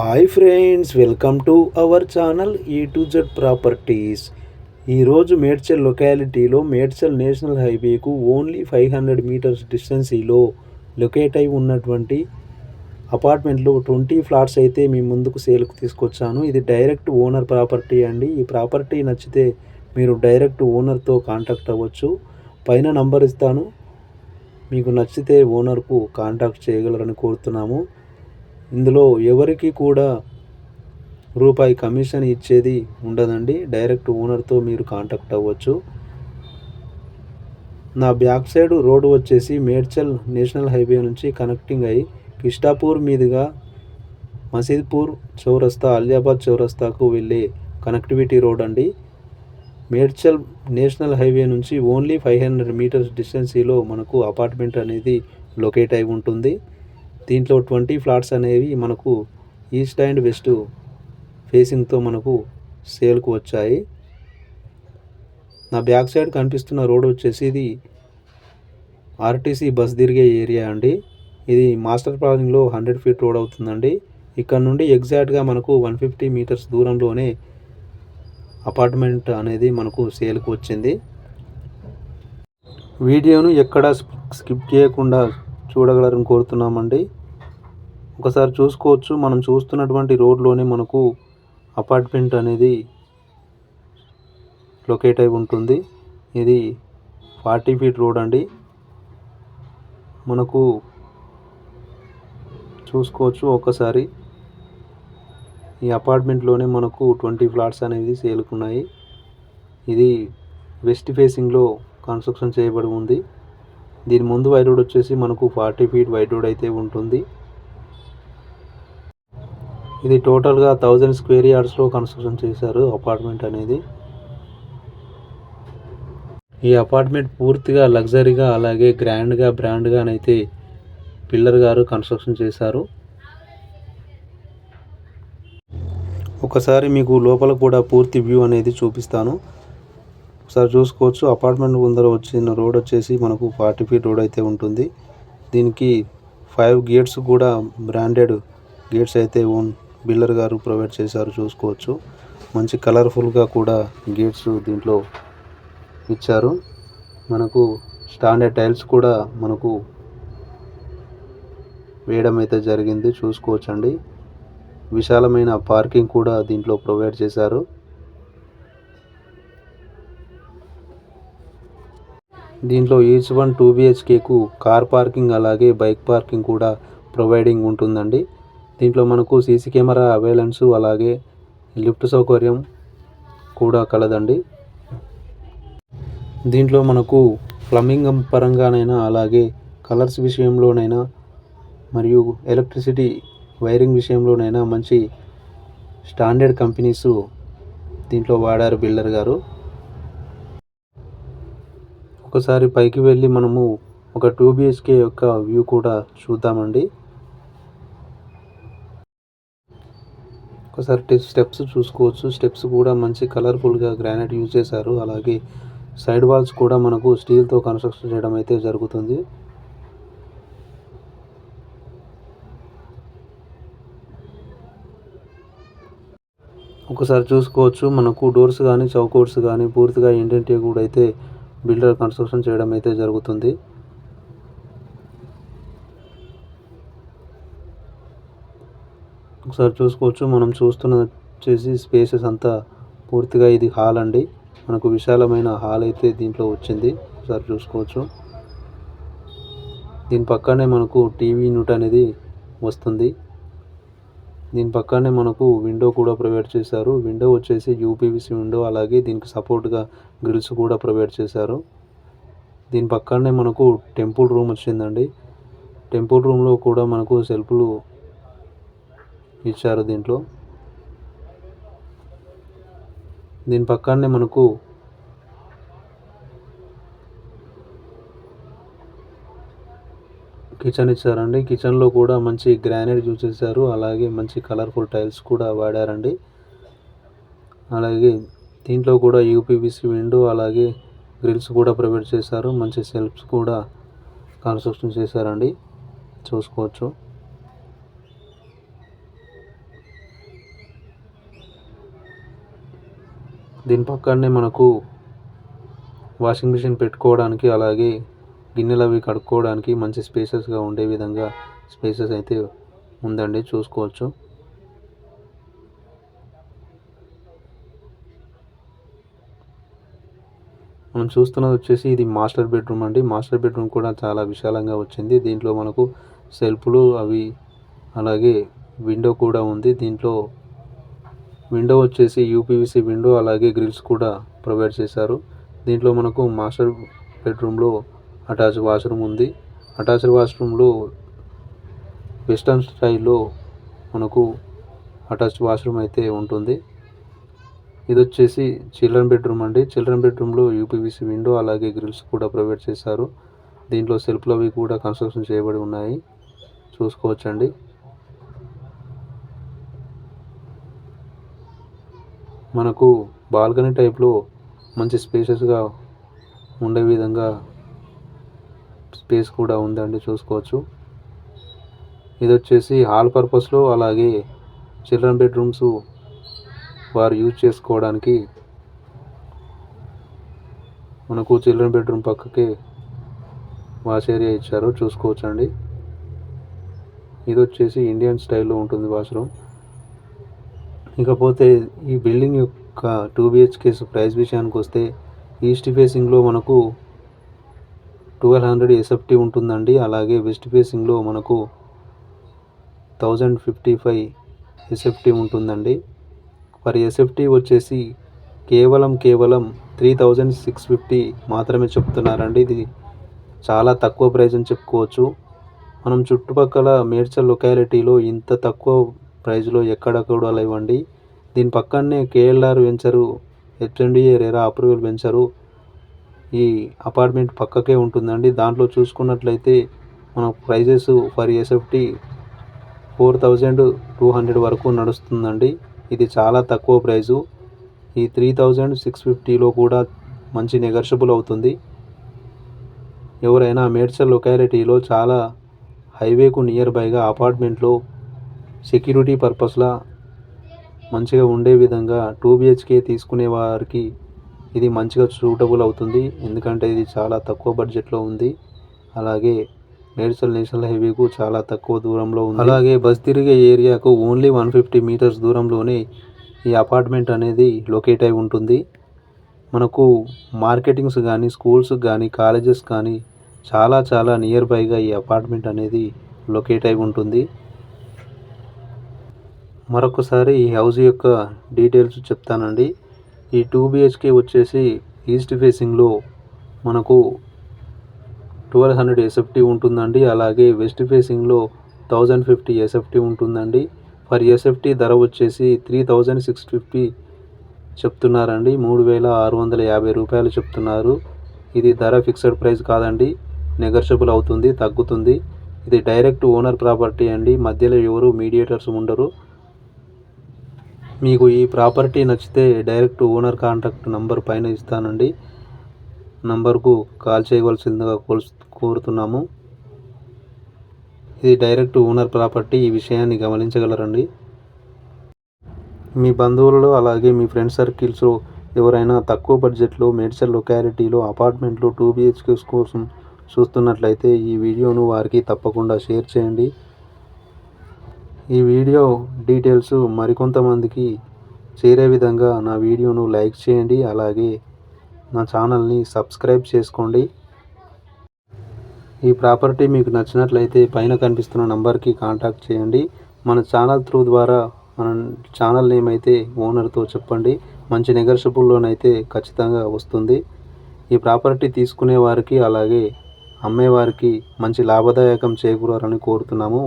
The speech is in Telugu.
Hi friends, welcome to our channel E to Z properties. ఈరోజు మేడ్చల్ లొకాలిటీలో మేడ్చల్ నేషనల్ హైవేకు ఓన్లీ 500 మీటర్స్ డిస్టెన్సీలో లొకేట్ అయి ఉన్నటువంటి అపార్ట్మెంట్లో 20 ఫ్లాట్స్ అయితే మీ ముందుకు సేల్కు తీసుకొచ్చాను. ఇది డైరెక్ట్ ఓనర్ ప్రాపర్టీ అండి. ఈ ప్రాపర్టీ నచ్చితే మీరు డైరెక్ట్ ఓనర్తో కాంటాక్ట్ అవ్వచ్చు. పైన నంబర్ ఇస్తాను, మీకు నచ్చితే ఓనర్కు కాంటాక్ట్ చేయగలరని కోరుతున్నాము. ఇందులో ఎవరికి కూడా రూపాయి కమిషన్ ఇచ్చేది ఉండదండి. డైరెక్ట్ ఓనర్తో మీరు కాంటాక్ట్ అవ్వచ్చు. నా బ్యాక్ సైడ్ రోడ్డు వచ్చేసి మేడ్చల్ నేషనల్ హైవే నుంచి కనెక్టింగ్ అయ్యి కిష్టాపూర్ మీదుగా మసీద్పూర్ చౌరస్తా, అలియాబాద్ చౌరస్తాకు వెళ్ళే కనెక్టివిటీ రోడ్ అండి. మేడ్చల్ నేషనల్ హైవే నుంచి ఓన్లీ 500 మీటర్స్ డిస్టెన్సీలో మనకు అపార్ట్మెంట్ అనేది లొకేట్ అయి ఉంటుంది. దీంట్లో 20 ఫ్లాట్స్ అనేవి మనకు ఈస్ట్ అండ్ వెస్ట్ ఫేసింగ్తో మనకు సేల్కు వచ్చాయి. నా బ్యాక్ సైడ్ కనిపిస్తున్న రోడ్ వచ్చేసి ఇది ఆర్టీసీ బస్ తిరిగే ఏరియా అండి. ఇది మాస్టర్ ప్లానింగ్లో 100 ఫీట్ రోడ్ అవుతుందండి. ఇక్కడ నుండి ఎగ్జాక్ట్గా మనకు 150 మీటర్స్ దూరంలోనే అపార్ట్మెంట్ అనేది మనకు సేల్కు వచ్చింది. వీడియోను ఎక్కడా స్కిప్ చేయకుండా చూడగలరని కోరుతున్నామండి. ఒకసారి చూసుకోవచ్చు. మనం చూస్తున్నటువంటి రోడ్లోనే మనకు అపార్ట్మెంట్ అనేది లొకేట్ అయి ఉంటుంది. ఇది 40 ఫీట్ రోడ్ అండి. మనకు చూసుకోవచ్చు ఒకసారి. ఈ అపార్ట్మెంట్లోనే మనకు 20 ఫ్లాట్స్ అనేవి సేల్కున్నాయి. ఇది వెస్ట్ ఫేసింగ్లో కన్స్ట్రక్షన్ చేయబడి ఉంది. దీని ముందు వైడ్ రోడ్ వచ్చేసి మనకు 40 ఫీట్ వైడ్ రోడ్ అయితే ఉంటుంది. ఇది టోటల్గా 1000 స్క్వేర్ యార్డ్స్లో కన్స్ట్రక్షన్ చేశారు అపార్ట్మెంట్ అనేది. ఈ అపార్ట్మెంట్ పూర్తిగా లగ్జరీగా అలాగే గ్రాండ్గా బ్రాండ్గానైతే పిల్లర్ గారు కన్స్ట్రక్షన్ చేశారు. ఒకసారి మీకు లోపల కూడా పూర్తి వ్యూ అనేది చూపిస్తాను. ఒకసారి చూసుకోవచ్చు. అపార్ట్మెంట్ ముందర వచ్చిన రోడ్ వచ్చేసి మనకు 40 ఫీట్ రోడ్ అయితే ఉంటుంది. దీనికి 5 గేట్స్ కూడా బ్రాండెడ్ గేట్స్ అయితే బిల్డర్ గారు ప్రొవైడ్ చేశారు. చూసుకోవచ్చు. మంచి కలర్ఫుల్గా కూడా గేట్స్ దీంట్లో ఇచ్చారు. మనకు స్టాండర్డ్ టైల్స్ కూడా మనకు వేయడం అయితే జరిగింది. చూసుకోవచ్చండి. విశాలమైన పార్కింగ్ కూడా దీంట్లో ప్రొవైడ్ చేశారు. దీంట్లో ఈచ్ వన్ 2 BHKకు కార్ పార్కింగ్ అలాగే బైక్ పార్కింగ్ కూడా ప్రొవైడింగ్ ఉంటుందండి. దీంట్లో మనకు సీసీ కెమెరా అవైలెన్స్ అలాగే లిఫ్ట్ సౌకర్యం కూడా కలదండి. దీంట్లో మనకు ప్లంబింగ్ పరంగానైనా అలాగే కలర్స్ విషయంలోనైనా మరియు ఎలక్ట్రిసిటీ వైరింగ్ విషయంలోనైనా మంచి స్టాండర్డ్ కంపెనీస్ దీంట్లో వాడారు బిల్డర్ గారు. ఒకసారి పైకి వెళ్ళి మనము ఒక 2 BHK యొక్క వ్యూ కూడా చూద్దామండి. ఒకసారి స్టెప్స్ చూసుకోవచ్చు. స్టెప్స్ కూడా మంచి కలర్ఫుల్గా గ్రానైట్ యూజ్ చేశారు. అలాగే సైడ్ వాల్స్ కూడా మనకు స్టీల్తో కన్స్ట్రక్షన్ చేయడం అయితే జరుగుతుంది. ఒకసారి చూసుకోవచ్చు. మనకు డోర్స్ కానీ చౌకోట్స్ కానీ పూర్తిగా ఇండియన్ కూడా అయితే బిల్డర్ కన్స్ట్రక్షన్ చేయడం అయితే జరుగుతుంది. ఒకసారి చూసుకోవచ్చు. మనం చూస్తున్న వచ్చేసి స్పేసెస్ అంతా పూర్తిగా ఇది హాల్ అండి. మనకు విశాలమైన హాల్ అయితే దీంట్లో వచ్చింది. ఒకసారి చూసుకోవచ్చు. దీని పక్కనే మనకు టీవీ యూనిట్ అనేది వస్తుంది. దీని పక్కనే మనకు విండో కూడా ప్రొవైడ్ చేశారు. విండో వచ్చేసి UPVC విండో అలాగే దీనికి సపోర్ట్గా గ్రిల్స్ కూడా ప్రొవైడ్ చేశారు. దీని పక్కనే మనకు టెంపుల్ రూమ్ వచ్చిందండి. టెంపుల్ రూమ్లో కూడా మనకు సెల్ఫ్లు ఇచ్చారు. దీని పక్కనే మనకు కిచెన్ ఇచ్చారండి. కిచెన్లో కూడా మంచి గ్రానైట్ యూజ్ చేశారు. అలాగే మంచి కలర్ఫుల్ టైల్స్ కూడా వాడారండి. అలాగే దీంట్లో కూడా UPVC విండో అలాగే గ్రిల్స్ కూడా ప్రొవైడ్ చేశారు. మంచి సెల్ఫ్స్ కూడా కన్స్ట్రక్షన్ చేశారండి. చూసుకోవచ్చు. దీని పక్కనే మనకు వాషింగ్ మిషన్ పెట్టుకోవడానికి, అలాగే గిన్నెలు అవి కడుక్కోవడానికి మంచి స్పేసెస్గా ఉండే విధంగా స్పేసెస్ అయితే ఉందండి, చూసుకోవచ్చు. మనం చూస్తున్నది వచ్చేసి ఇది మాస్టర్ బెడ్రూమ్ అండి. మాస్టర్ బెడ్రూమ్ కూడా చాలా విశాలంగా వచ్చింది. దీంట్లో మనకు సెల్ఫ్లు అవి, అలాగే విండో కూడా ఉంది. దీంట్లో విండో వచ్చేసి యూపీవీసీ విండో, అలాగే గ్రిల్స్ కూడా ప్రొవైడ్ చేశారు. దీంట్లో మనకు మాస్టర్ బెడ్రూమ్లో అటాచ్ వాష్రూమ్ ఉంది. అటాచ్డ్ వాష్రూమ్లో వెస్టర్న్ స్టైల్లో మనకు అటాచ్ వాష్రూమ్ అయితే ఉంటుంది. ఇది వచ్చేసి చిల్డ్రన్ బెడ్రూమ్ అండి. చిల్డ్రన్ బెడ్రూమ్లో యూపీవీసీ విండో, అలాగే గ్రిల్స్ కూడా ప్రొవైడ్ చేశారు. దీంట్లో సెల్ఫ్లు అవి కూడా కన్స్ట్రక్షన్ చేయబడి ఉన్నాయి, చూసుకోవచ్చండి. మనకు బాల్కనీ టైప్లో మంచి స్పేసెస్గా ఉండే విధంగా స్పేస్ కూడా ఉందండి, చూసుకోవచ్చు. ఇది వచ్చేసి హాల్ పర్పస్లో, అలాగే చిల్డ్రన్ బెడ్రూమ్స్ వారు యూజ్ చేసుకోవడానికి మనకు చిల్డ్రన్ బెడ్రూమ్ పక్కకే వాష్ ఏరియా ఇచ్చారు, చూసుకోవచ్చండి. ఇది వచ్చేసి ఇండియన్ స్టైల్లో ఉంటుంది వాష్రూమ్. ఇకపోతే ఈ బిల్డింగ్ యొక్క 2 BHK ప్రైస్ విషయానికి వస్తే, ఈస్ట్ ఫేసింగ్లో మనకు 1200 SFT ఉంటుందండి. అలాగే వెస్ట్ ఫేసింగ్లో మనకు 1055 SFT ఉంటుందండి. పర్ SFT వచ్చేసి కేవలం 3650 మాత్రమే చెప్తున్నారండి. ఇది చాలా తక్కువ ప్రైస్ అని చెప్పుకోవచ్చు. మనం చుట్టుపక్కల మేడ్చల్ లొకాలిటీలో ఇంత తక్కువ ప్రైస్లో ఎక్కడ కూడా లేవండి. దీని పక్కనే KLR venture, HMDA RERA approval venture ఈ అపార్ట్మెంట్ పక్కకే ఉంటుందండి. దాంట్లో చూసుకున్నట్లయితే మన ప్రైజెస్ ఫర్ SFT 4200 వరకు నడుస్తుందండి. ఇది చాలా తక్కువ ప్రైజు. ఈ 3650లో కూడా మంచి నెగోషియబుల్ అవుతుంది. ఎవరైనా మేడ్చల్ లొకాలిటీలో చాలా హైవేకు నియర్ బైగా అపార్ట్మెంట్లో సెక్యూరిటీ పర్పస్లా మంచిగా ఉండే విధంగా 2 BHK తీసుకునే వారికి ఇది మంచిగా సూటబుల్ అవుతుంది. ఎందుకంటే ఇది చాలా తక్కువ బడ్జెట్లో ఉంది. అలాగే మేడ్చల్ నేషనల్ హైవేకు చాలా తక్కువ దూరంలో ఉంది. అలాగే బస్ తిరిగే ఏరియాకు ఓన్లీ 150 మీటర్స్ దూరంలోనే ఈ అపార్ట్మెంట్ అనేది లొకేట్ అయి ఉంటుంది. మనకు మార్కెటింగ్స్ కానీ, స్కూల్స్ కానీ, కాలేజెస్ కానీ చాలా నియర్ బైగా ఈ అపార్ట్మెంట్ అనేది లొకేట్ అయి ఉంటుంది. మరొకసారి ఈ హౌస్ యొక్క డీటెయిల్స్ చెప్తానండి. ఈ 2 BHK వచ్చేసి ఈస్ట్ ఫేసింగ్లో మనకు 1200 SFT ఉంటుందండి. అలాగే వెస్ట్ ఫేసింగ్లో 1050 SFT ఉంటుందండి. ఫర్ SFT ధర వచ్చేసి 3650 చెప్తున్నారండి. 3650 రూపాయలు చెప్తున్నారు. ఇది ధర ఫిక్స్డ్ ప్రైస్ కాదండి, నెగోషియబుల్ అవుతుంది, తగ్గుతుంది. ఇది డైరెక్ట్ ఓనర్ ప్రాపర్టీ అండి, మధ్యలో ఎవరు మీడియేటర్స్ ఉండరు. మీకు ఈ ప్రాపర్టీ నచ్చితే డైరెక్ట్ ఓనర్ కాంటాక్ట్ నంబర్ పైన ఇస్తానండి, నంబర్కు కాల్ చేయవలసిందిగా కోరుతున్నాము. ఇది డైరెక్ట్ ఓనర్ ప్రాపర్టీ, ఈ విషయాన్ని గమనించగలరండి. మీ బంధువులలో అలాగే మీ ఫ్రెండ్ సర్కిల్స్లో ఎవరైనా తక్కువ బడ్జెట్లో మేడ్చల్ లొకాలిటీలో అపార్ట్మెంట్లో 2 BHK కోసం చూస్తున్నట్లయితే ఈ వీడియోను వారికి తప్పకుండా షేర్ చేయండి. ఈ వీడియో డీటెయిల్స్ మరికొంతమందికి చేరే విధంగా నా వీడియోను లైక్ చేయండి. అలాగే నా ఛానల్ని సబ్స్క్రైబ్ చేసుకోండి. ఈ ప్రాపర్టీ మీకు నచ్చినట్లయితే పైన కనిపిస్తున్న నంబర్కి కాంటాక్ట్ చేయండి. మన ఛానల్ త్రూ ద్వారా మన ఛానల్ నేమ్ అయితే ఓనర్తో చెప్పండి. మంచి నెగోషియబుల్లోనైతే ఖచ్చితంగా వస్తుంది. ఈ ప్రాపర్టీ తీసుకునే వారికి, అలాగే అమ్మేవారికి మంచి లాభదాయకం చేకూరాలని కోరుతున్నాము.